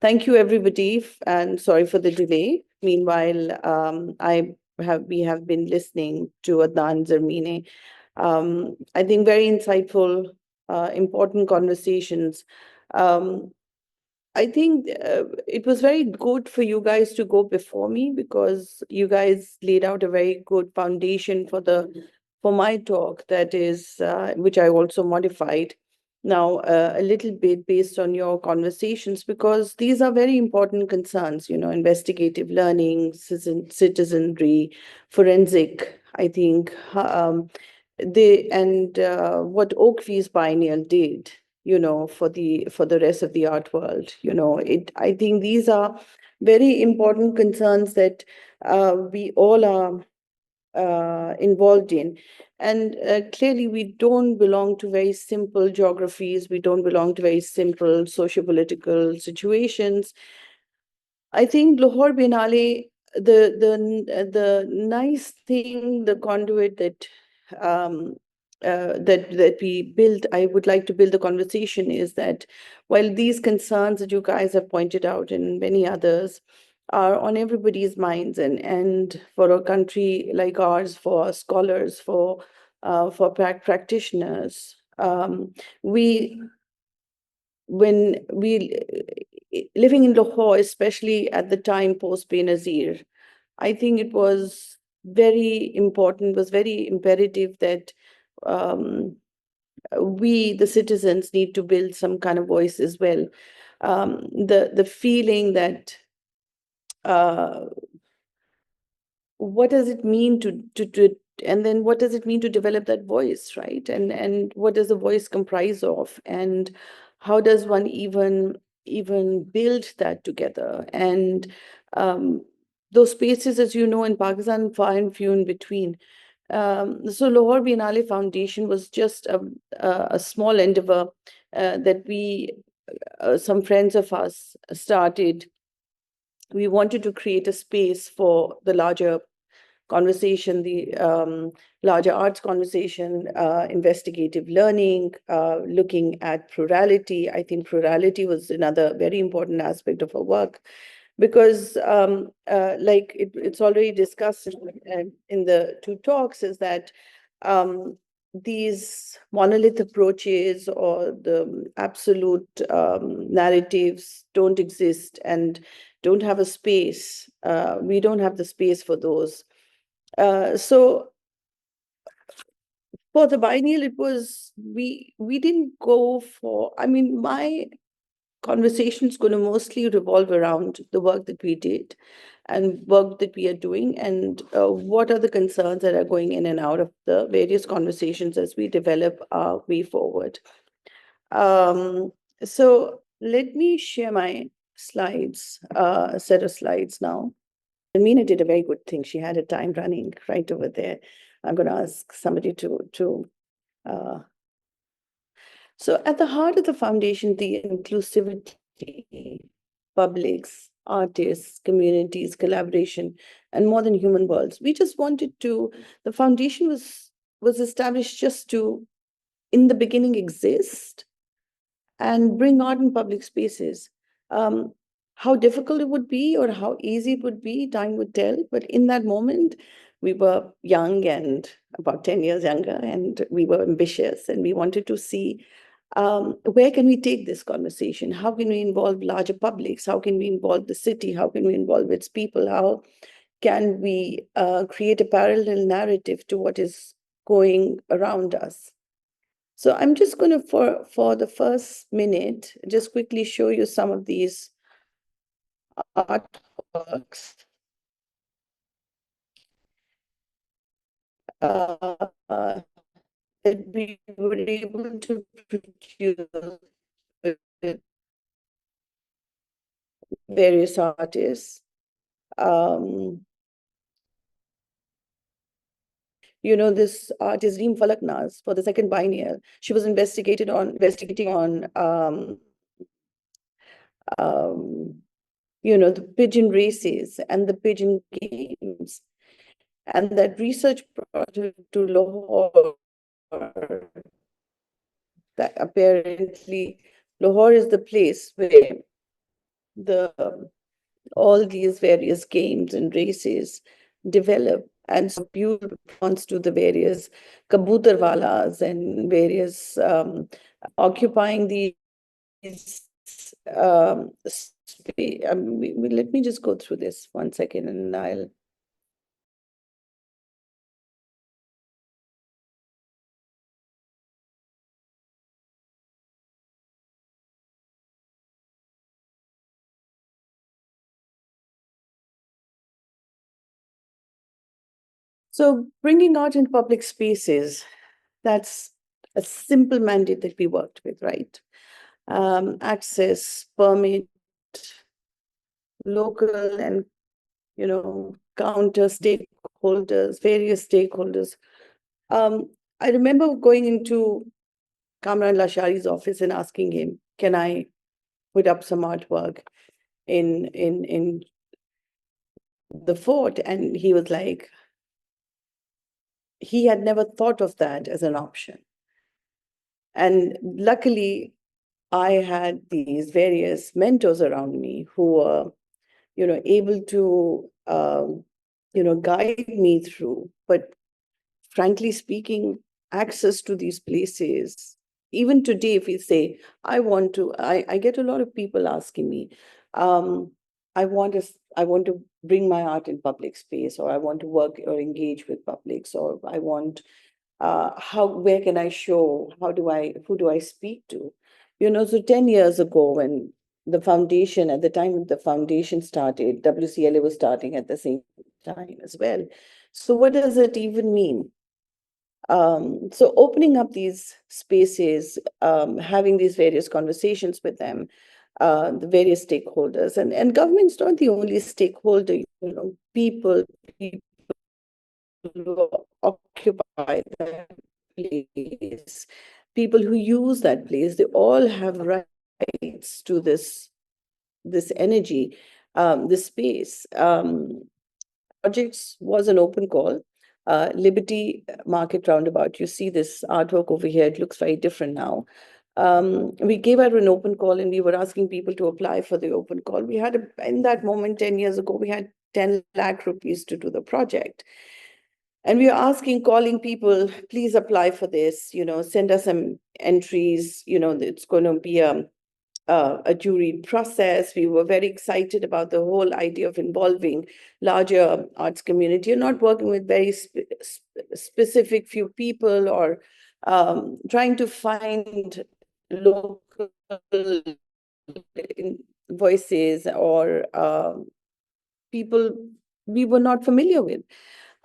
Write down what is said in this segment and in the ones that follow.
Thank you, everybody, and sorry for the delay. Meanwhile, we have been listening to Adnan Zarmine. I think very insightful, important conversations. Um, I think it was very good for you guys to go before me because you guys laid out a very good foundation for my talk. That is, which I also modified now a little bit based on your conversations, because these are very important concerns. Investigative learning, citizenry, forensic. I think what Oakvi's Biennial did, for the rest of the art world. I think these are very important concerns that we all are involved in. And clearly, we don't belong to very simple geographies. We don't belong to very simple socio-political situations. I think Lahore Biennale, the nice thing, the conduit um, that we build, I would like to build the conversation, is that while these concerns that you guys have pointed out and many others are on everybody's minds, and for a country like ours, for scholars, for practitioners, we when we living in Lahore, especially at the time post Benazir, I think it was very important, was very imperative that um, we, the citizens, need to build some kind of voice as well. The feeling that uh, what does it mean to and then what does it mean to develop that voice, right? And what does the voice comprise of, and how does one even build that together? And those spaces, as you know, in Pakistan, far and few in between. So Lahore Biennale Foundation was just a small endeavor that some friends of us started. We wanted to create a space for the larger conversation, the larger arts conversation, investigative learning, looking at plurality. I think plurality was another very important aspect of our work, because like it's already discussed in the two talks, is that these monolith approaches or the absolute narratives don't exist and don't have a space. We don't have the space for those. So for the biennial, it was we didn't go for. I mean, my conversation is going to mostly revolve around the work that we did and work that we are doing, and what are the concerns that are going in and out of the various conversations as we develop our way forward. Um, so let me share my slides, set of slides now. Mina did a very good thing. She had a time running right over there. I'm going to ask somebody to. Uh, so at the heart of the foundation, the inclusivity, publics, artists, communities, collaboration, and more than human worlds. We just wanted to. The foundation was established just to, in the beginning, exist and bring art in public spaces. Um, how difficult it would be or how easy it would be, time would tell. But in that moment, we were young and about 10 years younger, and we were ambitious, and we wanted to see where can we take this conversation? How can we involve larger publics? How can we involve the city? How can we involve its people? How can we create a parallel narrative to what is going around us? So I'm just going to, for the first minute, just quickly show you some of these artworks that we were able to produce with various artists. This artist Reem Falaknaz for the second biennial. She was investigating on the pigeon races and the pigeon games, and that research brought her to Lahore. That apparently Lahore is the place where the all these various games and races develop, and so beautiful response to the various kabutarwalas and various occupying these let me just go through this 1 second and I'll. So bringing art in public spaces, that's a simple mandate that we worked with, right? Access, permit, local and, counter stakeholders, various stakeholders. I remember going into Kamran Lashari's office and asking him, can I put up some artwork in the fort? And he was like, he had never thought of that as an option. And luckily, I had these various mentors around me who were, able to, guide me through. But frankly speaking, access to these places, even today, if we say, I get a lot of people asking me, um, I want to bring my art in public space, or I want to work or engage with publics, or I want, where can I show? Who do I speak to? So 10 years ago, when the foundation, at the time the foundation started, WCLA was starting at the same time as well. So what does it even mean? So opening up these spaces, having these various conversations with them, the various stakeholders, and government's not the only stakeholder, people who occupy that place, people who use that place, they all have rights to this energy, this space. Projects was an open call. Liberty Market Roundabout. You see this artwork over here. It looks very different now. We gave out an open call and we were asking people to apply for the open call. We had, in that moment, 10 years ago, we had 10 lakh rupees to do the project. And we are asking, calling people, please apply for this, send us some entries, it's going to be a jury process. We were very excited about the whole idea of involving larger arts community. You're not working with very specific few people, or trying to find local voices, or people we were not familiar with,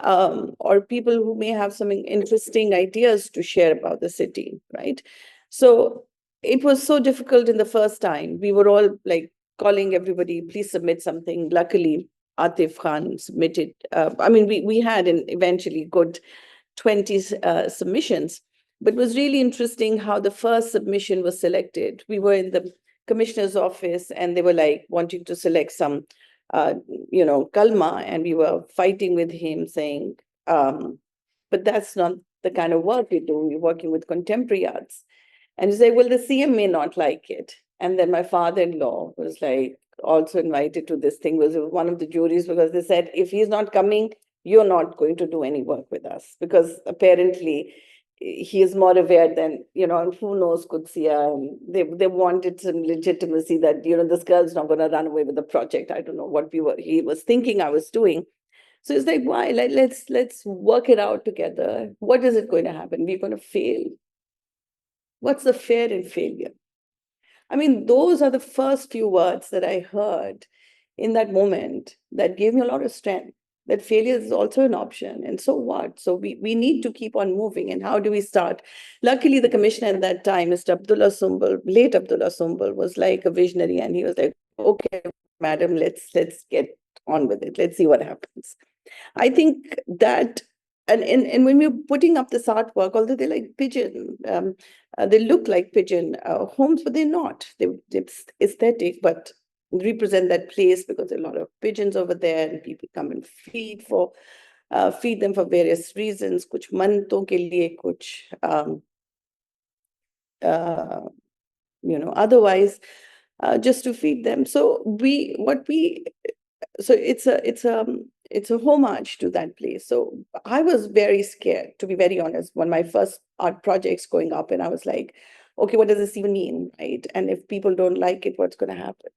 or people who may have some interesting ideas to share about the city, right? So it was so difficult in the first time. We were all like calling everybody, please submit something. Luckily, Atif Khan submitted. We had an eventually good 20 submissions, but it was really interesting how the first submission was selected. We were in the commissioner's office and they were like wanting to select some Kalma, and we were fighting with him saying, but that's not the kind of work we do. We're working with contemporary arts. And he said, well, the CM may not like it. And then my father-in-law was like also invited to this thing, was one of the juries, because they said, if he's not coming, you're not going to do any work with us, because apparently he is more aware than, and who knows Qudsia. And they wanted some legitimacy that, this girl's not going to run away with the project. I don't know what he was thinking I was doing. So it's like, why? Let's work it out together. What is it going to happen? We're going to fail. What's the fear in failure? I mean, those are the first few words that I heard in that moment that gave me a lot of strength, that failure is also an option. And so what? So we need to keep on moving. And how do we start? Luckily, the commissioner at that time, Mr. Abdullah Sumbul, late Abdullah Sumbul, was like a visionary. And he was like, okay, madam, let's get on with it. Let's see what happens. I think that, and when we're putting up this artwork, although they're like pigeon, they look like pigeon homes, but they're not. It's aesthetic, but represent that place because there are a lot of pigeons over there, and people come and feed them for various reasons. Kuch manton ke liye, kuch otherwise. just to feed them. So it's a homage to that place. So I was very scared, to be very honest, when my first art projects going up, and I was like, okay, what does this even mean, right? And if people don't like it, what's going to happen?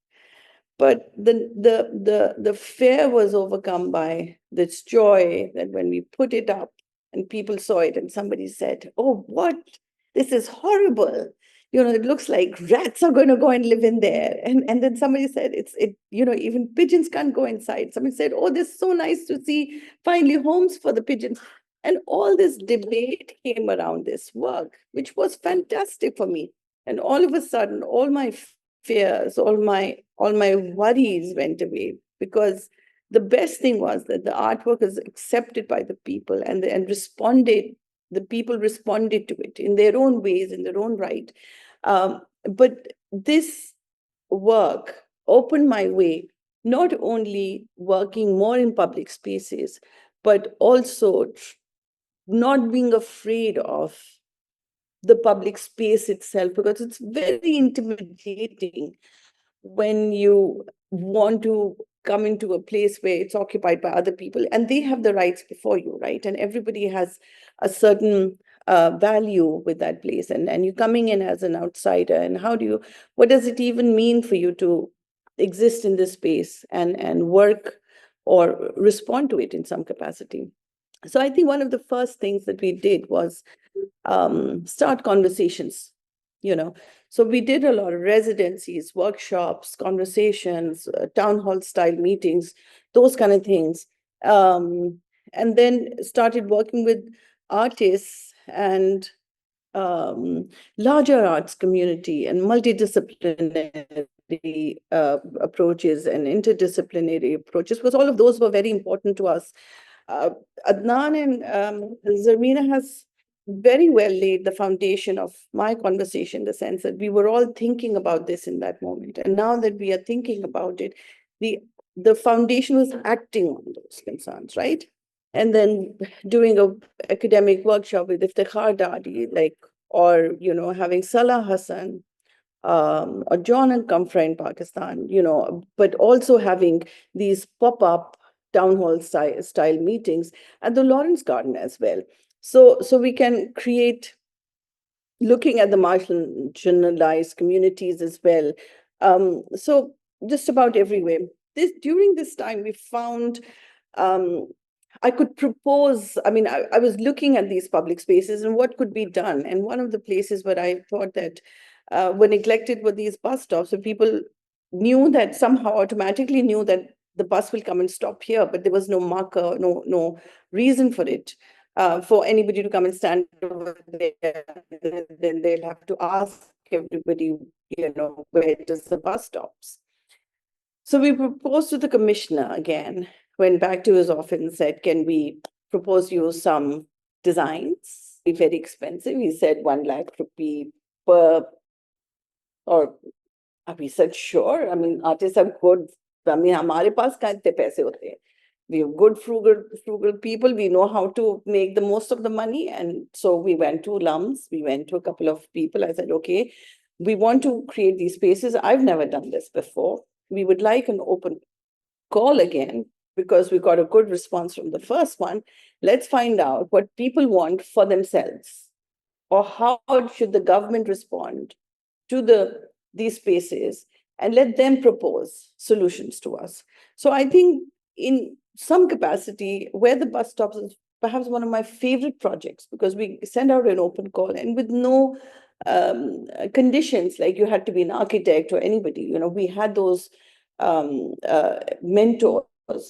But the fear was overcome by this joy that when we put it up and people saw it and somebody said, oh, what? This is horrible. It looks like rats are going to go and live in there. And then somebody said, even pigeons can't go inside. Somebody said, oh, this is so nice to see finally homes for the pigeons. And all this debate came around this work, which was fantastic for me. And all of a sudden, all my fears, all my worries went away, because the best thing was that the artwork is accepted by the people, and responded. The people responded to it in their own ways, in their own right. But this work opened my way, not only working more in public spaces, but also not being afraid of the public space itself, because it's very intimidating when you want to come into a place where it's occupied by other people and they have the rights before you, right? And everybody has a certain value with that place, and you're coming in as an outsider, and what does it even mean for you to exist in this space and work or respond to it in some capacity? So I think one of the first things that we did was start conversations, you know. So we did a lot of residencies, workshops, conversations, town hall style meetings, those kind of things. And then started working with artists and larger arts community and multidisciplinary approaches and interdisciplinary approaches, because all of those were very important to us. uh, Adnan and Zarmeena has very well laid the foundation of my conversation, in the sense that we were all thinking about this in that moment. And now that we are thinking about it, the the foundation was acting on those concerns, right? And then doing a academic workshop with Iftikhar Dadi, like, or, having Salah Hassan, or John and Comfort in Pakistan, but also having these pop-up town hall style meetings at the Lawrence Garden as well. So we can create, looking at the marginalized communities as well. So just about everywhere. During this time, we found um, I could propose. I mean, I was looking at these public spaces and what could be done. And one of the places where I thought that were neglected were these bus stops. So people knew that, somehow automatically knew that the bus will come and stop here, but there was no marker, no reason for it. For anybody to come and stand over there, then they'll have to ask everybody, where does the bus stops? So we proposed to the commissioner again, went back to his office and said, can we propose you some designs? Very expensive. He said 1 lakh rupee per, or we said, sure. I mean, artists have good, I mean, हमारे पास कहाँ इतने पैसे होते हैं? We are good, frugal people. We know how to make the most of the money. And so we went to Lums. We went to a couple of people. I said, okay, we want to create these spaces. I've never done this before. We would like an open call again, because we got a good response from the first one. Let's find out what people want for themselves, or how should the government respond to these spaces, and let them propose solutions to us. So I think in some capacity, where the bus stops is perhaps one of my favorite projects, because we send out an open call and with no conditions, like you had to be an architect or anybody. We had those mentors.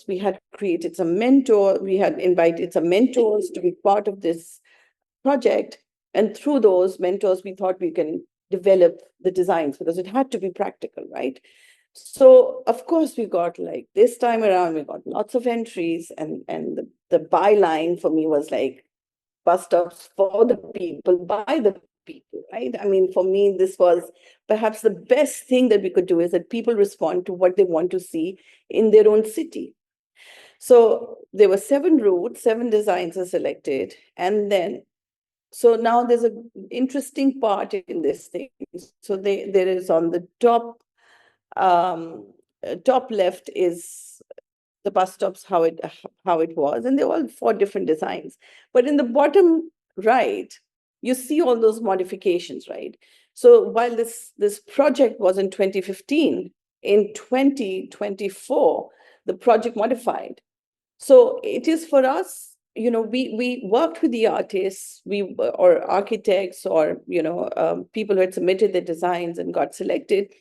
We had created some we had invited some mentors to be part of this project. And through those mentors, we thought we can develop the designs, because it had to be practical, right? So of course we got, like, this time around, we got lots of entries, and the byline for me was like, bus stops for the people, by the people, right? I mean, for me, this was perhaps the best thing that we could do, is that people respond to what they want to see in their own city. So there were 7 routes, 7 designs are selected, and then, so now there's an interesting part in this thing. So there is, on the top Top left is the bus stops, how it was, and they're all four different designs. But in the bottom right, you see all those modifications, right? So while this project was in 2015, in 2024, the project modified. So it is for us, we worked with the artists, or architects, or people who had submitted their designs and got selected.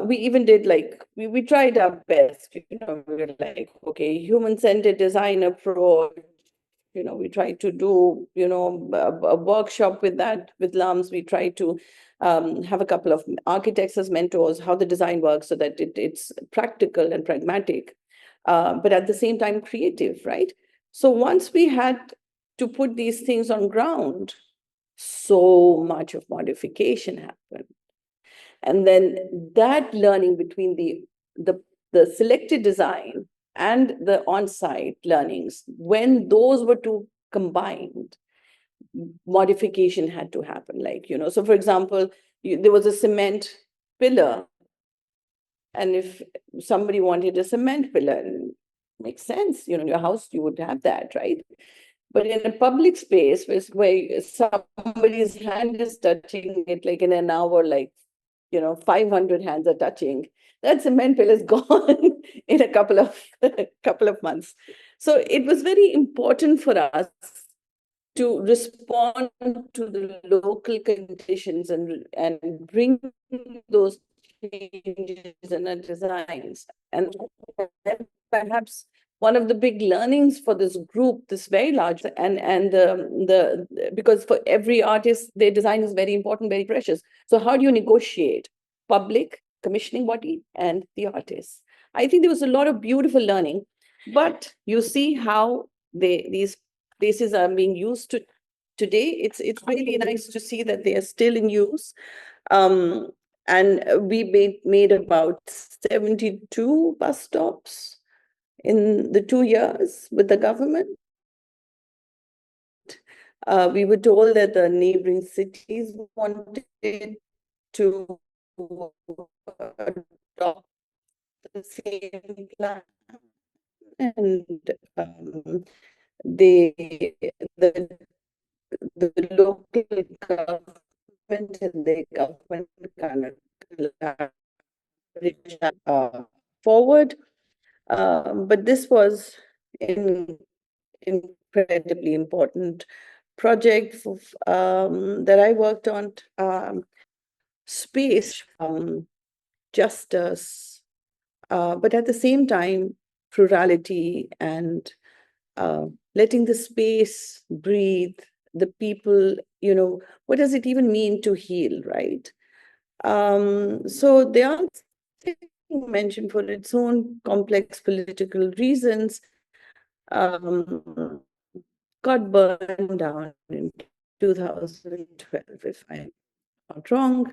We even did, like, we tried our best. We were like, okay, human-centered design approach. We tried to do, a workshop with that, with LUMS. We tried to have a couple of architects as mentors, how the design works so that it's practical and pragmatic, but at the same time creative, right? So once we had to put these things on ground, so much of modification happened. And then that learning between the selected design and the on-site learnings, when those were two combined, modification had to happen. Like, so for example, there was a cement pillar, and if somebody wanted a cement pillar, makes sense, in your house you would have that, right? But in a public space where somebody's hand is touching it, like in an hour, like 500 hands are touching, that cement pill is gone in a couple of months. So it was very important for us to respond to the local conditions and bring those changes in our designs. And perhaps one of the big learnings for this group, this very large, and the because for every artist, their design is very important, very precious. So how do you negotiate public, commissioning body, and the artists? I think there was a lot of beautiful learning, but you see how these places are being used today. It's really nice to see that they are still in use. Um, and we made about 72 bus stops in the 2 years with the government. We were told that the neighboring cities wanted to adopt the same plan, and they the local government and the government kind of forward. But this was an incredibly important project that I worked on. Space, justice, but at the same time, plurality, and letting the space breathe, the people, what does it even mean to heal, right? So they are mentioned for its own complex political reasons, got burned down in 2012, if I'm not wrong.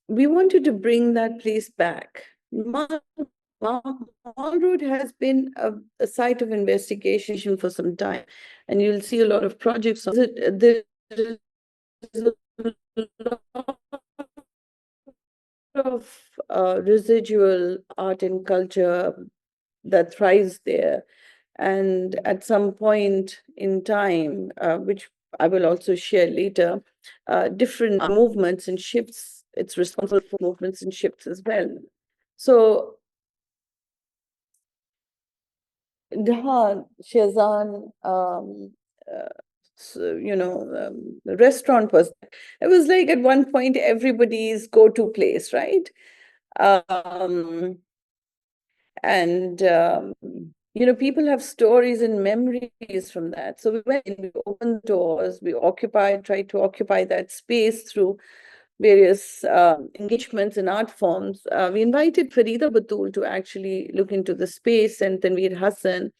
We wanted to bring that place back. Mall Road has been a site of investigation for some time, and you'll see a lot of projects on it. There's a lot of residual art and culture that thrives there. And at some point in time, which I will also share later, different movements and shifts, it's responsible for movements and shifts as well. So, Shazan, the restaurant was, it was like at one point everybody's go-to place, right? Um, and people have stories and memories from that. So we went in, we opened doors, we tried to occupy that space through various engagements in art forms. We invited Farida Batul to actually look into the space, and Tanveer Hassan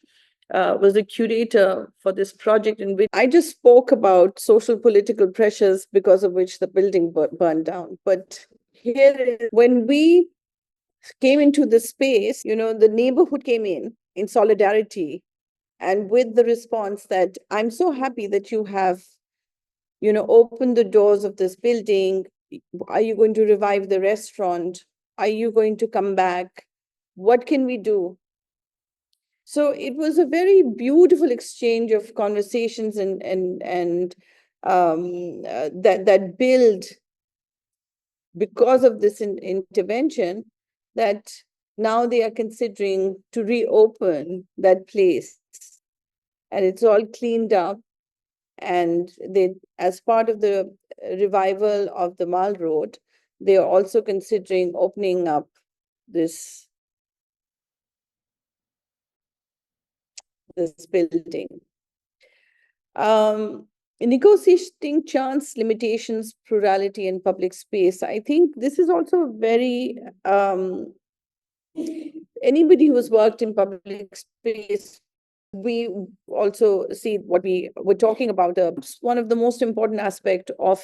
was the curator for this project, in which I just spoke about social political pressures because of which the building burned down. But here, when we came into the space, the neighborhood came in solidarity, and with the response that I'm so happy that you have, opened the doors of this building. Are you going to revive the restaurant? Are you going to come back? What can we do? So it was a very beautiful exchange of conversations and that build because of this intervention, that now they are considering to reopen that place, and it's all cleaned up. And they, as part of the revival of the Mall Road, they are also considering opening up this building. Negotiating chance, limitations, plurality, and public space. I think this is also very anybody who's worked in public space, we also see what we were talking about. One of the most important aspect of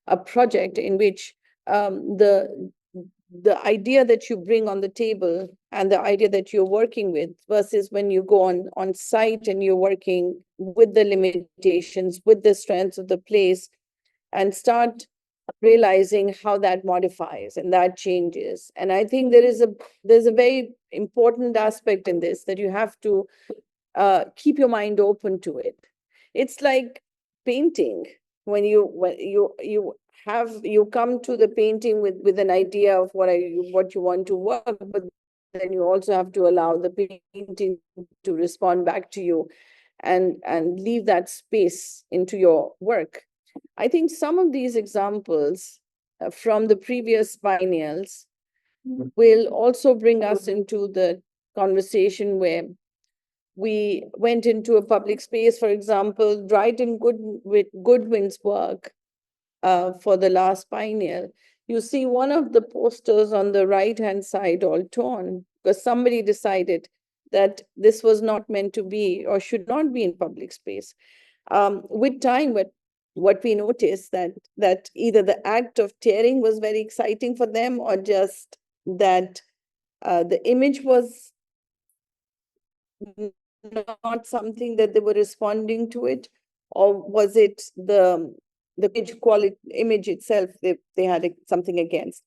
a project in which the idea that you bring on the table and the idea that you're working with versus when you go on site and you're working with the limitations, with the strengths of the place, and start realizing how that modifies and that changes. And I think there's a very important aspect in this, that you have to keep your mind open to it. It's like painting. When you come to the painting with an idea of what you want to work, but then you also have to allow the painting to respond back to you and leave that space into your work. I think some of these examples from the previous biennials will also bring us into the conversation where we went into a public space. For example, Dryden Goodwin's work for the last biennial. You see one of the posters on the right-hand side all torn because somebody decided that this was not meant to be or should not be in public space. With time, what we noticed that either the act of tearing was very exciting for them, or just that the image was not something that they were responding to it, or was it the image itself they had something against?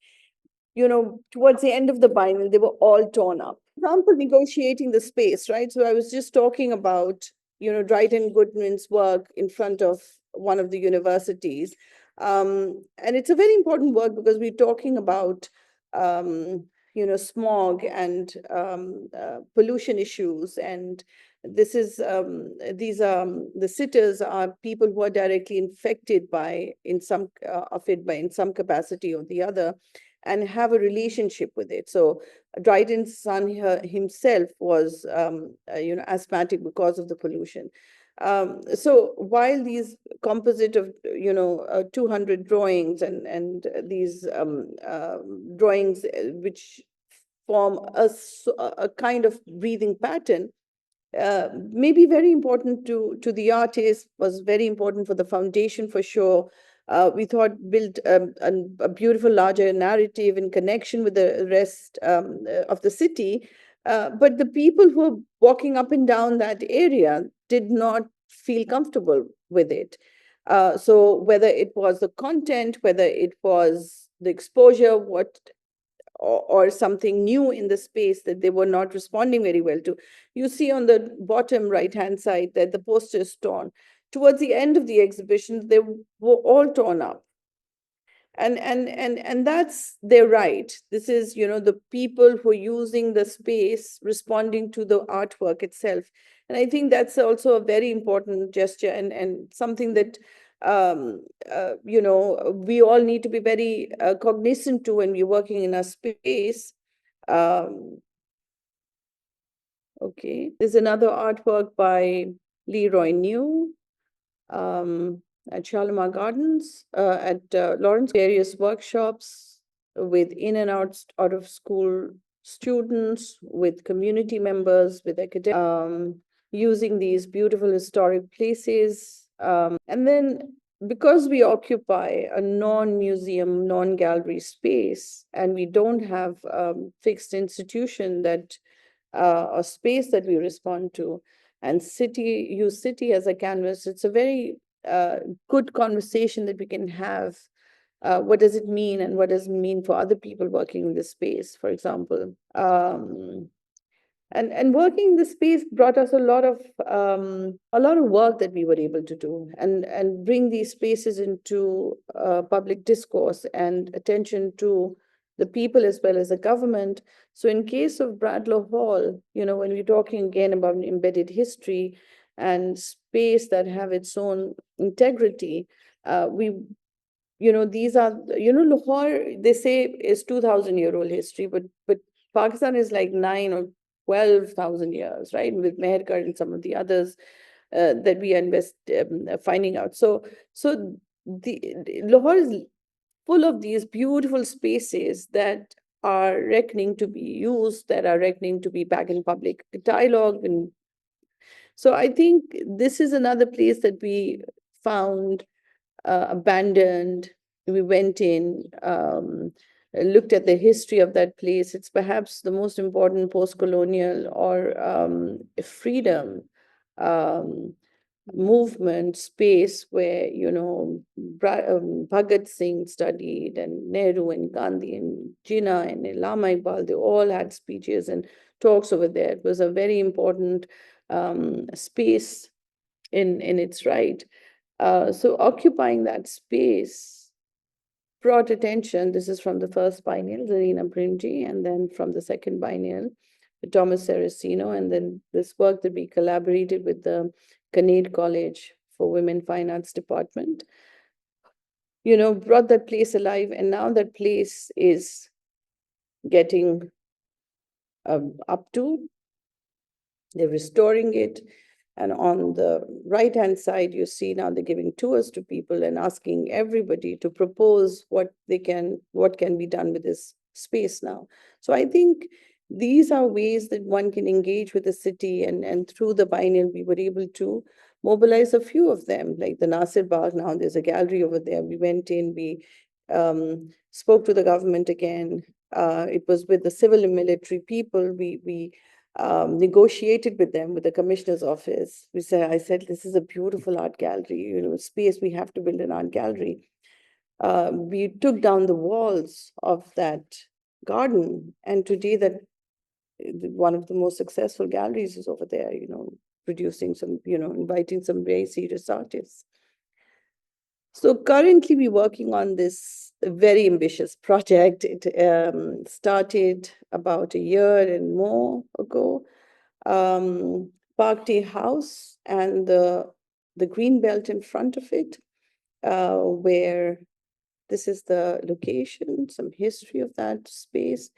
Towards the end of the biennial, they were all torn up. For example, negotiating the space, right? So I was just talking about, Dryden Goodwin's work in front of one of the universities. And it's a very important work because we're talking about, smog and pollution issues. And these the sitters are people who are directly infected by in some capacity or the other, and have a relationship with it. So Dryden's son himself was, asthmatic because of the pollution. So while these composite of, 200 drawings and these drawings which form a kind of breathing pattern, may be very important to the artist, was very important for the foundation for sure. We thought built a beautiful larger narrative in connection with the rest of the city. But the people who are walking up and down that area did not feel comfortable with it. So whether it was the content, whether it was the exposure, or something new in the space that they were not responding very well to. You see on the bottom right-hand side that the poster is torn. Towards the end of the exhibition, they were all torn up. And that's their right. This is, the people who are using the space responding to the artwork itself. And I think that's also a very important gesture and something that we all need to be very cognizant to when we're working in a space. Okay, there's another artwork by Leroy New at Shalimar Gardens, at Lawrence, various workshops with in and out of school students, with community members, with academics, using these beautiful historic places. And then because we occupy a non-museum, non-gallery space, and we don't have fixed institution that or space that we respond to, and use city as a canvas, it's a very good conversation that we can have What does it mean, and what does it mean for other people working in this space, for example? And working in this space brought us a lot of work that we were able to do, and bring these spaces into public discourse and attention to the people as well as the government. So in case of Bradlaugh Hall, when we're talking again about embedded history and space that have its own integrity, we these are, Lahore, they say, is 2,000-year-old history, but Pakistan is like 9 or 12,000 years, right? With Mehergarh and some of the others that we are finding out. So Lahore is full of these beautiful spaces that are reckoning to be used, that are reckoning to be back in public dialogue. And so I think this is another place that we found abandoned. We went in, looked at the history of that place. It's perhaps the most important post-colonial or freedom um, movement space where, Bhagat Singh studied, and Nehru and Gandhi and Jinnah and Lama Iqbal, they all had speeches and talks over there. It was a very important space in its right. So occupying that space brought attention. This is from the first biennial, Zarina Brimji, and then from the second biennial, Thomas Saraceno, and then this work that we collaborated with the Kinnaird College for Women Fine Arts Department, brought that place alive. And now that place is getting up to, they're restoring it. And on the right-hand side, you see now they're giving tours to people and asking everybody to propose what can be done with this space now. So I think these are ways that one can engage with the city, and through the biennial, we were able to mobilize a few of them, like the Nasir Bagh. Now there's a gallery over there. We went in, we spoke to the government again. It was with the civil and military people. We negotiated with them, with the commissioner's office. I said, this is a beautiful art gallery, space. We have to build an art gallery. We took down the walls of that garden, and today that one of the most successful galleries is over there, producing some, inviting some very serious artists. So currently we're working on this very ambitious project. It started about a year and more ago. Park Tea House and the green belt in front of it, where this is the location, some history of that space.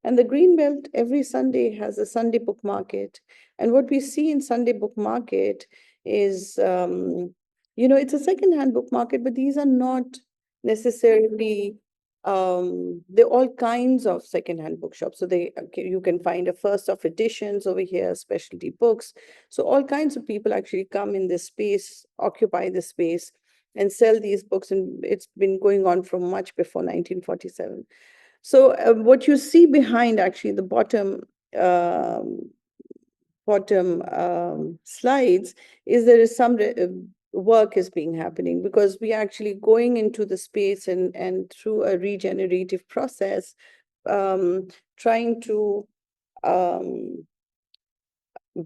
And the Greenbelt every Sunday has a Sunday book market. And what we see in Sunday book market is, it's a secondhand book market, but these are not necessarily, there are all kinds of secondhand bookshops. So you can find a first of editions over here, specialty books. So all kinds of people actually come in this space, occupy the space, and sell these books. And it's been going on from much before 1947. So what you see behind actually the bottom slides is there is some work is being happening, because we are actually going into the space and through a regenerative process, trying to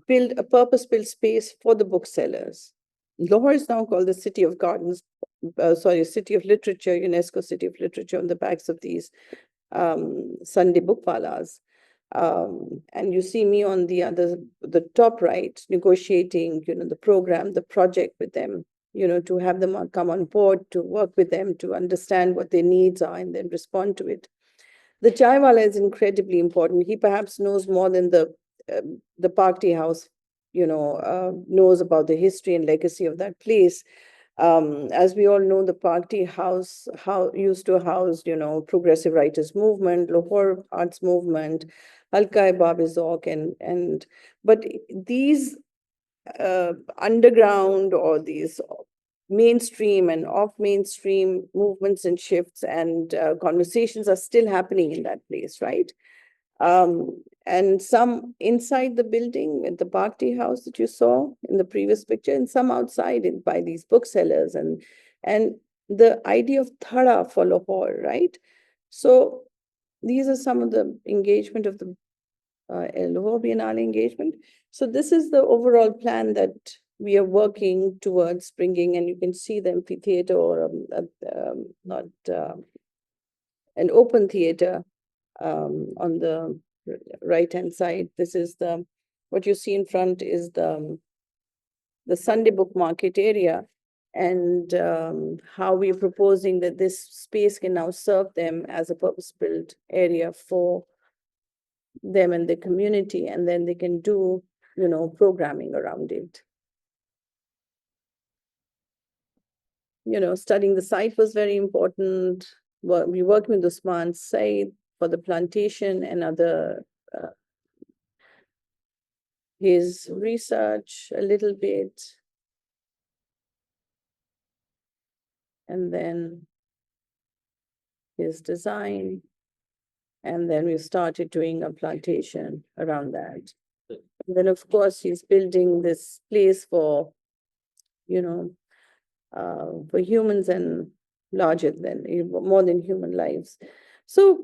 build a purpose-built space for the booksellers. Lahore is now called the City of Gardens, City of Literature, UNESCO City of Literature, on the backs of these Sunday bookwalas. And you see me on the top right, negotiating, the program, the project with them, to have them come on board, to work with them, to understand what their needs are, and then respond to it. The chaiwala is incredibly important. He perhaps knows more than the Park Tea House, knows about the history and legacy of that place. As we all know, the Park Tea House used to house, progressive writers movement, Lahore arts movement, Halka Babizok, but these underground or these mainstream and off-mainstream movements and shifts and conversations are still happening in that place, right? And some inside the building at the Park Tea House that you saw in the previous picture, and some outside by these booksellers. And the idea of Thada for Lahore, right? So these are some of the engagement of the Lahore Biennale engagement. So this is the overall plan that we are working towards bringing, and you can see the amphitheater or not an open theater on the right-hand side. This is the, what you see in front is the Sunday book market area, and how we are proposing that this space can now serve them as a purpose-built area for them and the community, and then they can do, programming around it. Studying the site was very important. We worked with Usman Said for the plantation and other his research a little bit, and then his design, and then we started doing a plantation around that. And then, of course, he's building this place for, for humans and larger than, more than human lives. So,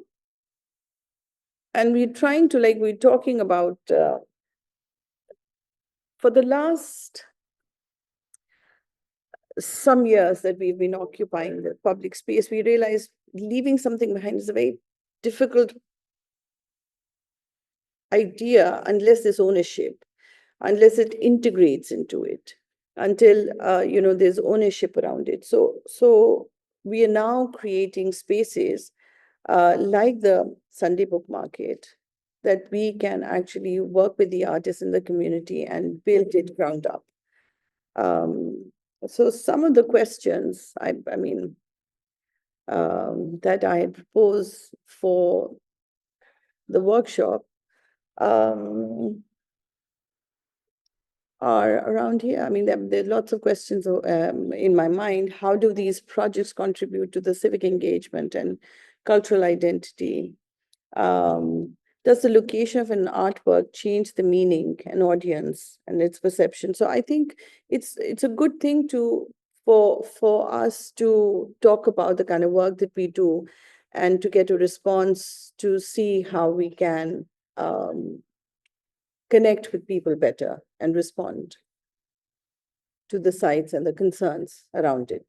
and we're trying to, we're talking about, for the last some years that we've been occupying the public space, we realized leaving something behind is a very difficult idea unless there's ownership, unless it integrates into it, until there's ownership around it. So we are now creating spaces like the Sunday book market, that we can actually work with the artists in the community and build it ground up. So some of the questions that I had proposed for the workshop are around here. There are lots of questions in my mind. How do these projects contribute to the civic engagement and cultural identity? Does the location of an artwork change the meaning and audience and its perception? So I think it's a good thing for us to talk about the kind of work that we do, and to get a response to see how we can connect with people better and respond to the sites and the concerns around it.